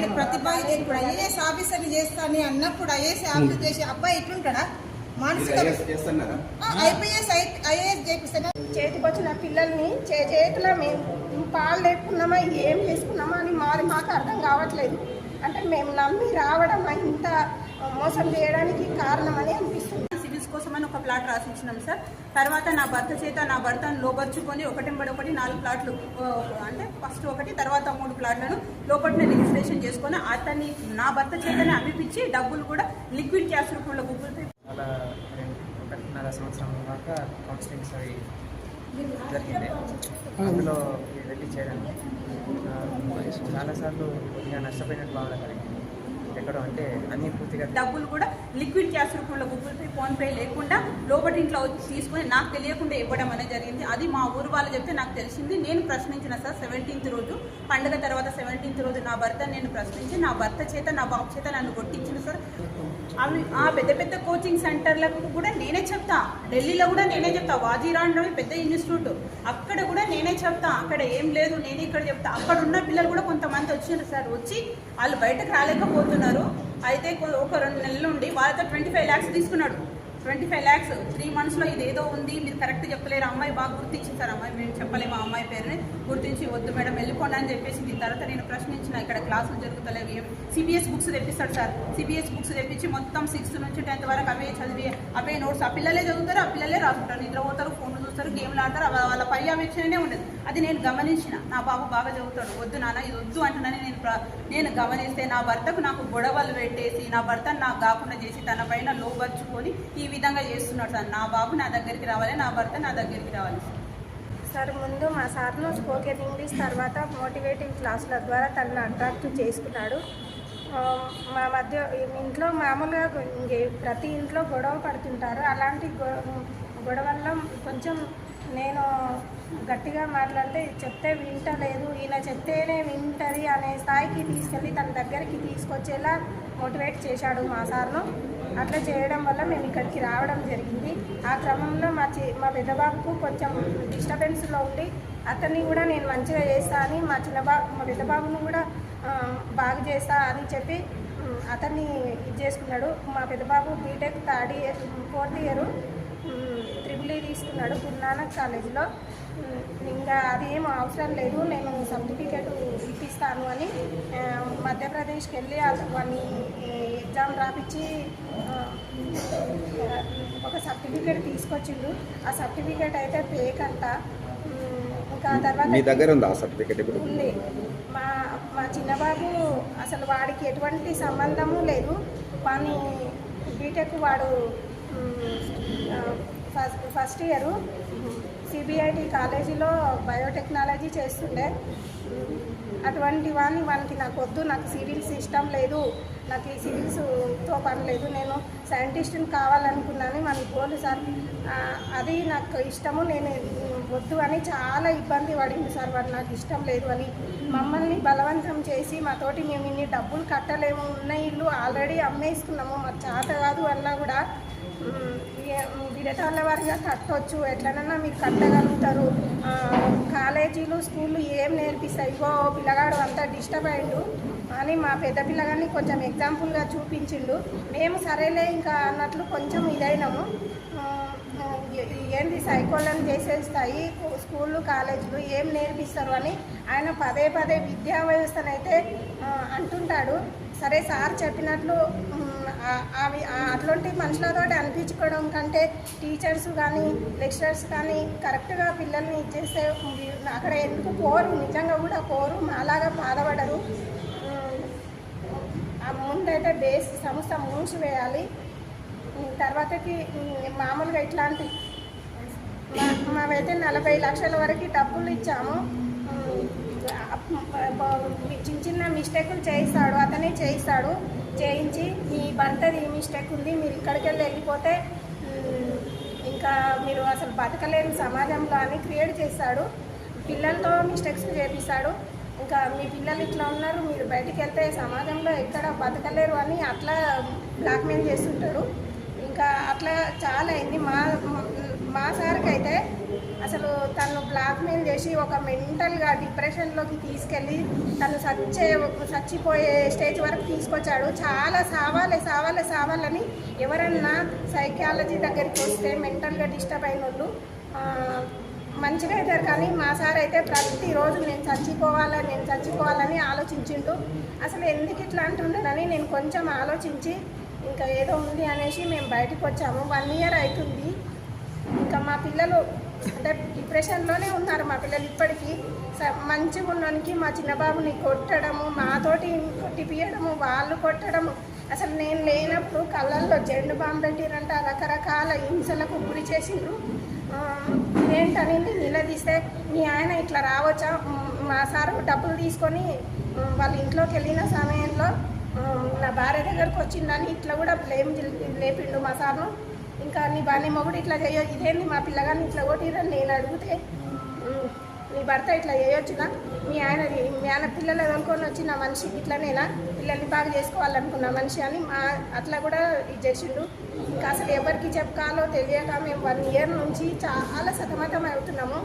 అమ్మాయి ప్రతిభ ఇప్పుడు ఐఏఎస్ ఆఫీసర్ని చేస్తాను అన్నప్పుడు ఐఏఎస్ ఆఫీసర్ చేసే అబ్బాయి ఎట్లుంటాడా మానసిక ఐపీఎస్ ఐఏఎస్ చేపిస్తాను. చేతికి వచ్చిన పిల్లల్ని చేతిలో మేము పాలు లేకున్నామా ఏం చేసుకున్నామా అని మాకు అర్థం కావట్లేదు. అంటే మేము నమ్మి రావడం ఇంత మోసం చేయడానికి కారణమని అనిపిస్తుంది. సివిల్స్ కోసమని ఒక ప్లాట్ రాసిచ్చినాం సార్. తర్వాత నా భర్త చేత నా భర్తను లోపరుచుకొని ఒకటి 4 ప్లాట్లు, అంటే ఫస్ట్ ఒకటి తర్వాత 3 ప్లాట్లను లోపలనే రిజిస్ట్రేషన్ చేసుకొని అతన్ని నా భర్త చేతనే అమ్మిపించి డబ్బులు కూడా లిక్విడ్ క్యాష్ రూపంలో గూగుల్ పే. అలా 1.5 సంవత్సరం దాకా కౌన్సిలింగ్స్ అవి జరిగింది. అందులో వెళ్ళి చేయడానికి చాలాసార్లు కొద్దిగా నష్టపోయినట్టు భావన కలిగింది. ఎక్కడో అంటే అన్ని పూర్తిగా డబ్బులు కూడా లిక్విడ్ క్యాష్ రూపంలో గూగుల్ పే, ఫోన్పే లేకుండా లోపటి ఇంట్లో వచ్చి తీసుకొని నాకు తెలియకుండా ఇవ్వడం అనేది జరిగింది. అది మా ఊరు వాళ్ళు చెప్తే నాకు తెలిసింది. నేను ప్రశ్నించిన సార్ 17th రోజు, పండుగ తర్వాత 17th రోజు నా భర్త నేను ప్రశ్నించి నా భర్త చేత నా బాబు చేత నన్ను కొట్టించిన సార్. అవి ఆ పెద్ద పెద్ద కోచింగ్ సెంటర్లకు కూడా నేనే చెప్తా. ఢిల్లీలో కూడా నేనే చెప్తా. వాజీరాండ్లో పెద్ద ఇన్స్టిట్యూట్, అక్కడ కూడా నేనే చెప్తా. అక్కడ ఏం లేదు, నేను ఇక్కడ చెప్తా. అక్కడ ఉన్న పిల్లలు కూడా కొంతమంది వచ్చినారు సార్. వచ్చి వాళ్ళు బయటకు రాలేకపోతున్నారు. అయితే ఒక 2 నెలల నుండి వాళ్ళతో 25 lakhs తీసుకున్నాడు. 25 lakhs 3 monthsలో ఇదేదో ఉంది, మీరు కరెక్ట్ చెప్పలేరు. అమ్మాయి బాగా గుర్తించింది సార్. అమ్మాయి మేము చెప్పలేము, ఆ అమ్మాయి పేరుని గుర్తించి వద్దు మేడం వెళ్ళిపోండి అని చెప్పేసి దీని తర్వాత నేను ప్రశ్నించిన. ఇక్కడ క్లాసులు జరుగుతలేవు, సిబిఎస్ బుక్స్ తెప్పిస్తాడు సార్. సిబిఎస్ బుక్స్ తెప్పించి మొత్తం 6th నుంచి 10th వరకు అవే చదివి అవే నోట్స్ ఆ పిల్లలే చదువుతారు, ఆ పిల్లలే రాసుకుంటారు. నిద్రపోతారు, ఫోన్లు చూస్తారు, గేమ్లు ఆడతారు. వాళ్ళ పర్యవేక్షణనే ఉండదు. అది నేను గమనించిన. నా బాబు బాగా చదువుతాడు, వద్దు నాన్న ఇది వద్దు అంటున్నాను. నేను గమనిస్తే నా భర్తకు నాకు గొడవలు పెట్టేసి నా భర్తను నాకు కాకుండా చేసి తన పైన లోబర్చుకొని ఈ విధంగా చేస్తున్నాడు సార్. నా బాబు నా దగ్గరికి రావాలి, నా భర్త నా దగ్గరికి రావాలి సార్. ముందు మా సార్ను స్పోకెన్ ఇంగ్లీష్, తర్వాత మోటివేటివ్ క్లాసుల ద్వారా తనను అట్రాక్ట్ చేసుకున్నాడు. మా మధ్య ఇంట్లో మామూలుగా ప్రతి ఇంట్లో గొడవ పడుతుంటారు. అలాంటి గొడవల్లో కొంచెం నేను గట్టిగా మాట్లాడితే చెప్తే వింటలేదు, ఈయన చెప్తేనే వింటది అనే స్థాయికి తీసుకెళ్ళి తన దగ్గరికి తీసుకొచ్చేలా మోటివేట్ చేశాడు మా సార్ను. అట్లా చేయడం వల్ల మేము ఇక్కడికి రావడం జరిగింది. ఆ క్రమంలో మా పెద్దబాబుకు కొంచెం డిస్టర్బెన్స్లో ఉండి అతన్ని కూడా నేను మంచిగా చేస్తా అని మా పెద్దబాబును కూడా బాగా చేస్తా అని చెప్పి అతన్ని ఇది చేసుకున్నాడు. మా పెద్దబాబు బీటెక్ 4th year EEE తీసుకున్నాడు గురునానక్ కాలేజీలో. ఇంకా అది ఏం అవసరం లేదు, నేను సర్టిఫికేట్ ఇప్పిస్తాను అని మధ్యప్రదేశ్కి వెళ్ళి వాడిని ఎగ్జామ్ రాపిచ్చి ఒక సర్టిఫికేట్ తీసుకొచ్చిండు. ఆ సర్టిఫికేట్ అయితే ఫేక్ అంట. ఇంకా తర్వాత మీ దగ్గర ఉందా ఆ సర్టిఫికేట్? ఇప్పుడు ఉంది. మా చిన్నబాబు అసలు వాడికి ఎటువంటి సంబంధము లేదు. వాని బీటెక్ వాడు ఫస్ట్ ఇయర్ సిబిఐటి కాలేజీలో బయోటెక్నాలజీ చేస్తుండే. అటువంటి వానికి నాకు వద్దు, నాకు సివిల్స్ ఇష్టం లేదు, నాకు ఈ సివిల్స్తో పని లేదు, నేను సైంటిస్ట్ని కావాలనుకున్నాను. మన గోలు సార్ అది నాకు ఇష్టము, నేను వద్దు అని చాలా ఇబ్బంది పడింది సార్. వాడు నాకు ఇష్టం లేదు అని మమ్మల్ని బలవంతం చేసి మాతోటి మేము ఇన్ని డబ్బులు కట్టలేము, ఉన్న ఇల్లు ఆల్రెడీ అమ్మేసుకున్నాము, మాకు చేత కాదు అన్నా కూడా విడతాల వారిగా కట్టవచ్చు, ఎట్లనన్నా మీరు కట్టగలుగుతారు, కాలేజీలు స్కూళ్ళు ఏం నేర్పిస్తాయి, ఇగో పిల్లగాడు అంతా డిస్టర్బ్ అయ్యిండు అని మా పెద్ద పిల్లగాన్ని కొంచెం ఎగ్జాంపుల్గా చూపించిండు. మేము సరేలే ఇంకా అన్నట్లు కొంచెం ఇదైనాము. ఏంది సైకోలను చేసేస్తాయి స్కూళ్ళు కాలేజీలు ఏం నేర్పిస్తారు అని ఆయన పదే విద్యా వ్యవస్థనైతే అంటుంటాడు. సరే సార్ చెప్పినట్లు అట్లాంటి మనుషులతో అనిపించుకోవడం కంటే టీచర్స్ కానీ లెక్చరర్స్ కానీ కరెక్ట్గా పిల్లల్ని ఇచ్చేస్తే అక్కడ ఎందుకు పోరు, నిజంగా కూడా పోరు, అలాగా బాధపడరు. ముందైతే బేస్ సంస్థ మూసివేయాలి. తర్వాతకి మామూలుగా ఇట్లాంటి మావైతే 40 లక్షల వరకు డబ్బులు ఇచ్చాము. చిన్న మిస్టేకులు చేయిస్తాడు, అతనే చేయిస్తాడు. చేయించి మీ భర్తది మిస్టేక్ ఉంది, మీరు ఇక్కడికి వెళ్ళిపోతే ఇంకా మీరు అసలు బతకలేని సమాజంలో అని క్రియేట్ చేస్తాడు. పిల్లలతో మిస్టేక్స్ చేపిస్తాడు. ఇంకా మీ పిల్లలు ఇట్లా ఉన్నారు, మీరు బయటికి వెళ్తే సమాజంలో ఎక్కడ బతకలేరు అని అట్లా బ్లాక్మెయిల్ చేస్తుంటాడు. ఇంకా అట్లా చాలా అయింది. మా సార్కి అయితే అసలు తను బ్లాక్మెయిల్ చేసి ఒక మెంటల్గా డిప్రెషన్లోకి తీసుకెళ్ళి తను చచ్చిపోయే స్టేజ్ వరకు తీసుకొచ్చాడు. చాలా సావాలని ఎవరన్నా సైకాలజీ దగ్గరికి వస్తే మెంటల్గా డిస్టర్బ్ అయిన వాళ్ళు మంచిగా అవుతారు. కానీ మా సార్ అయితే ప్రతిరోజు నేను చచ్చిపోవాలని ఆలోచించిండు. అసలు ఎందుకు ఇట్లా అంటున్నానని నేను కొంచెం ఆలోచించి ఇంకా ఏదో ఉంది అనేసి మేము బయటకు వచ్చాము. 1 ఇయర్ అవుతుంది. ఇంకా మా పిల్లలు అంటే డిప్రెషన్లోనే ఉన్నారు. మా పిల్లలు ఇప్పటికీ మంచిగా ఉన్నోనికి మా చిన్నబాబుని కొట్టడము, మాతోటి కొట్టిపియడము, వాళ్ళు కొట్టడము. అసలు నేను లేనప్పుడు కళ్ళల్లో జెండు బాంబు పెట్టిరంట, రకరకాల హింసలకు గురి చేసిండ్రు. ఏంటని నిలదీస్తే మీ ఆయన ఇట్లా రావచ్చా? మా సారు డబ్బులు తీసుకొని వాళ్ళ ఇంట్లోకి వెళ్ళిన సమయంలో నా భార్య దగ్గరకు వచ్చిందని ఇట్లా కూడా బ్లేమ్ లేపిండు మా సార్ను. ఇంకా నీ మొగుడు ఇట్లా చేయొచ్చు, ఇదేంది మా పిల్లగాని ఇట్లా కొట్టిరని నేను అడిగితే నీ భర్త ఇట్లా చేయొచ్చునా? మీ ఆయన పిల్లలు ఎదుర్కొని వచ్చిన మనిషి ఇట్లనేనా? పిల్లల్ని బాగా చేసుకోవాలనుకున్న మనిషి అని అట్లా కూడా ఇది చేసిండు. ఇంకా అసలు ఎవరికి చెప్పాలో తెలియక మేము 1 ఇయర్ నుంచి చాలా సతమతం అవుతున్నాము.